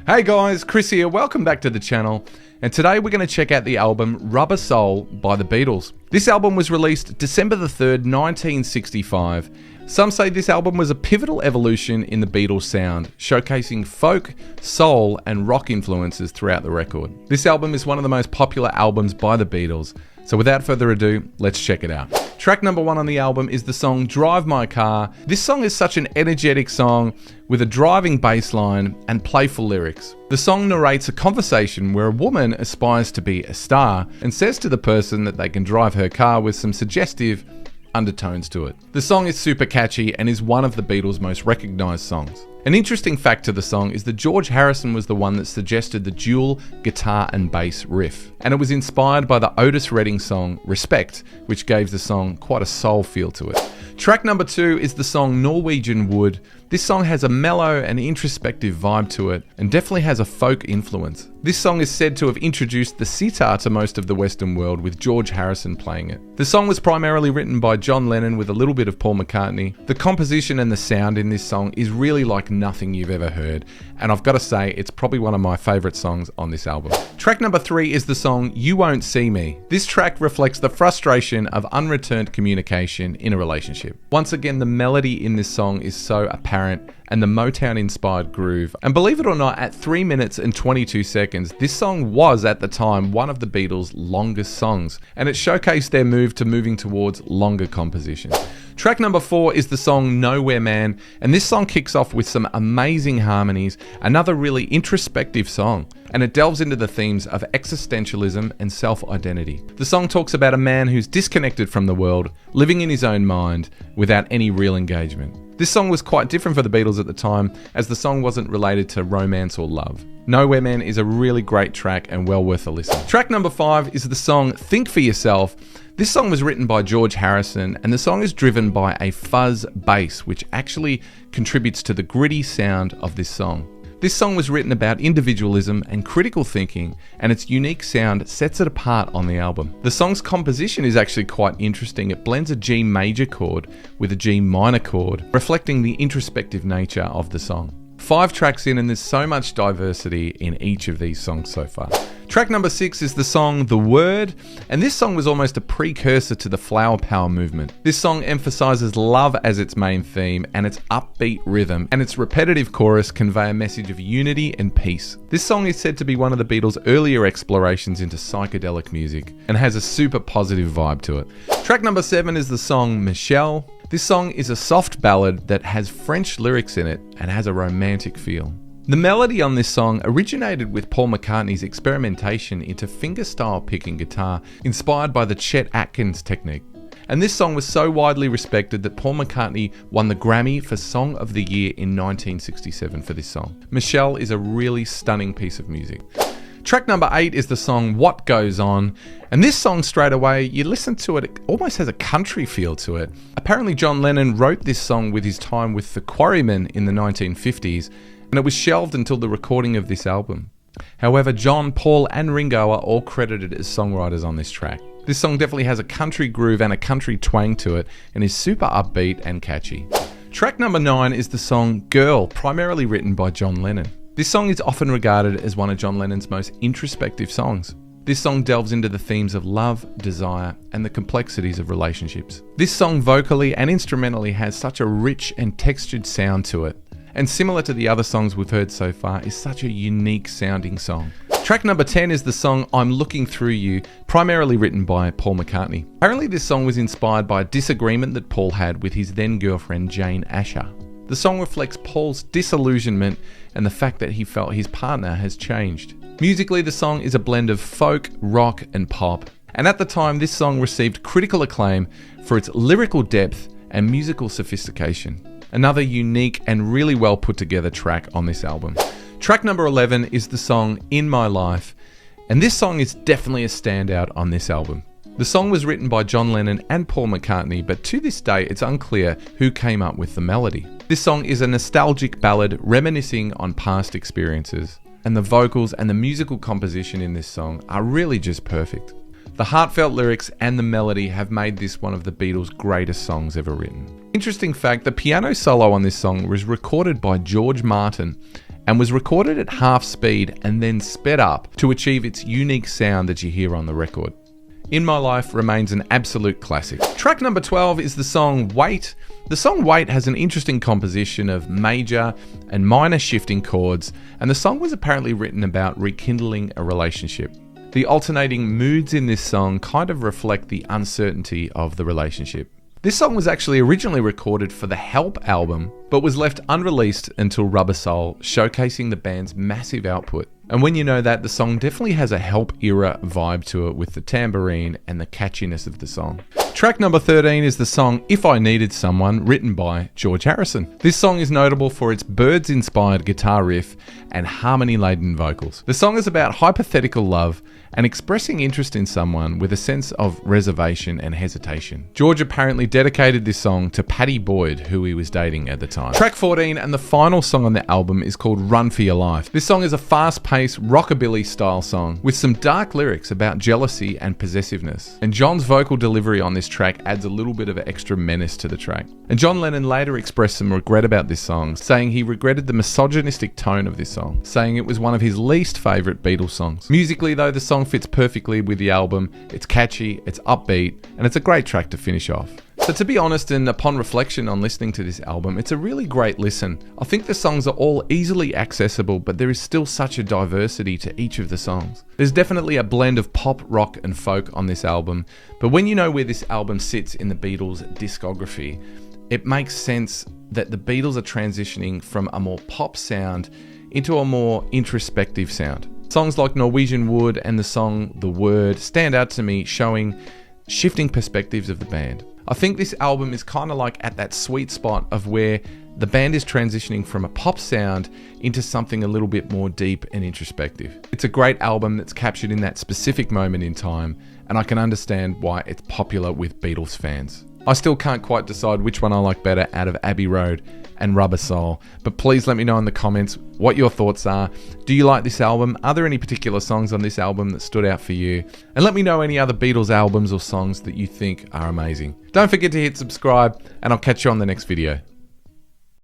Hey guys, Chris here, welcome back to the channel, and today we're going to check out the album Rubbersoul by the Beatles. This album was released December the 3rd, 1965. Some say this album was a pivotal evolution in the Beatles sound, showcasing folk, soul and rock influences throughout the record. This album is one of the most popular albums by the Beatles, so without further ado, let's check it out. Track number 1 on the album is the song Drive My Car. This song is such an energetic song with a driving bass line and playful lyrics. The song narrates a conversation where a woman aspires to be a star and says to the person that they can drive her car with some suggestive undertones to it. The song is super catchy and is one of the Beatles' most recognised songs. An interesting fact to the song is that George Harrison was the one that suggested the dual guitar and bass riff, and it was inspired by the Otis Redding song Respect, which gave the song quite a soul feel to it. Track number 2 is the song Norwegian Wood. This song has a mellow and introspective vibe to it and definitely has a folk influence. This song is said to have introduced the sitar to most of the Western world, with George Harrison playing it. The song was primarily written by John Lennon with a little bit of Paul McCartney. The composition and the sound in this song is really like nothing you've ever heard, and I've got to say it's probably one of my favourite songs on this album. Track number 3 is the song You Won't See Me. This track reflects the frustration of unreturned communication in a relationship. Once again, the melody in this song is so apparent, and the Motown-inspired groove. And believe it or not, at 3 minutes and 22 seconds, this song was, at the time, one of the Beatles' longest songs, and it showcased their move to moving towards longer compositions. Track number 4 is the song Nowhere Man, and this song kicks off with some amazing harmonies, another really introspective song, and it delves into the themes of existentialism and self-identity. The song talks about a man who's disconnected from the world, living in his own mind, without any real engagement. This song was quite different for the Beatles at the time, as the song wasn't related to romance or love. Nowhere Man is a really great track and well worth a listen. Track number 5 is the song Think For Yourself. This song was written by George Harrison, and the song is driven by a fuzz bass, which actually contributes to the gritty sound of this song. This song was written about individualism and critical thinking, and its unique sound sets it apart on the album. The song's composition is actually quite interesting. It blends a G major chord with a G minor chord, reflecting the introspective nature of the song. 5 tracks in, and there's so much diversity in each of these songs so far. Track number 6 is the song The Word, and this song was almost a precursor to the Flower Power movement. This song emphasizes love as its main theme, and its upbeat rhythm and its repetitive chorus convey a message of unity and peace. This song is said to be one of the Beatles' earlier explorations into psychedelic music and has a super positive vibe to it. Track number 7 is the song Michelle. This song is a soft ballad that has French lyrics in it and has a romantic feel. The melody on this song originated with Paul McCartney's experimentation into fingerstyle picking guitar, inspired by the Chet Atkins technique. And this song was so widely respected that Paul McCartney won the Grammy for Song of the Year in 1967 for this song. Michelle is a really stunning piece of music. Track number 8 is the song What Goes On, and this song straight away, you listen to it, it almost has a country feel to it. Apparently John Lennon wrote this song with his time with the Quarrymen in the 1950s, and it was shelved until the recording of this album. However, John, Paul and Ringo are all credited as songwriters on this track. This song definitely has a country groove and a country twang to it, and is super upbeat and catchy. Track number 9 is the song Girl, primarily written by John Lennon. This song is often regarded as one of John Lennon's most introspective songs. This song delves into the themes of love, desire, and the complexities of relationships. This song vocally and instrumentally has such a rich and textured sound to it, and similar to the other songs we've heard so far, is such a unique sounding song. Track number 10 is the song I'm Looking Through You, primarily written by Paul McCartney. Apparently this song was inspired by a disagreement that Paul had with his then girlfriend Jane Asher. The song reflects Paul's disillusionment and the fact that he felt his partner has changed. Musically, the song is a blend of folk, rock and pop, and at the time this song received critical acclaim for its lyrical depth and musical sophistication. Another unique and really well put together track on this album. Track number 11 is the song In My Life, and this song is definitely a standout on this album. The song was written by John Lennon and Paul McCartney, but to this day it's unclear who came up with the melody. This song is a nostalgic ballad reminiscing on past experiences, and the vocals and the musical composition in this song are really just perfect. The heartfelt lyrics and the melody have made this one of the Beatles' greatest songs ever written. Interesting fact, the piano solo on this song was recorded by George Martin, and was recorded at half speed and then sped up to achieve its unique sound that you hear on the record. In My Life remains an absolute classic. Track number 12 is the song Wait. The song Wait has an interesting composition of major and minor shifting chords, and the song was apparently written about rekindling a relationship. The alternating moods in this song kind of reflect the uncertainty of the relationship. This song was actually originally recorded for the Help album, but was left unreleased until Rubbersoul, showcasing the band's massive output. And when you know that, the song definitely has a Help era vibe to it with the tambourine and the catchiness of the song. Track number 13 is the song If I Needed Someone, written by George Harrison. This song is notable for its Byrds-inspired guitar riff and harmony-laden vocals. The song is about hypothetical love and expressing interest in someone with a sense of reservation and hesitation. George apparently dedicated this song to Patty Boyd, who he was dating at the time. Track 14 and the final song on the album is called Run For Your Life. This song is a fast-paced rockabilly style song with some dark lyrics about jealousy and possessiveness. And John's vocal delivery on this track adds a little bit of an extra menace to the track. And John Lennon later expressed some regret about this song, saying he regretted the misogynistic tone of this song, saying it was one of his least favourite Beatles songs. Musically though, the song fits perfectly with the album. It's catchy, it's upbeat, and it's a great track to finish off. So to be honest, and upon reflection on listening to this album, it's a really great listen. I think the songs are all easily accessible, but there is still such a diversity to each of the songs. There's definitely a blend of pop, rock, and folk on this album, but when you know where this album sits in the Beatles' discography, it makes sense that the Beatles are transitioning from a more pop sound into a more introspective sound. Songs like Norwegian Wood and the song The Word stand out to me, showing shifting perspectives of the band. I think this album is kind of like at that sweet spot of where the band is transitioning from a pop sound into something a little bit more deep and introspective. It's a great album that's captured in that specific moment in time, and I can understand why it's popular with Beatles fans. I still can't quite decide which one I like better out of Abbey Road and Rubber Soul, but please let me know in the comments what your thoughts are. Do you like this album? Are there any particular songs on this album that stood out for you? And let me know any other Beatles albums or songs that you think are amazing. Don't forget to hit subscribe, and I'll catch you on the next video.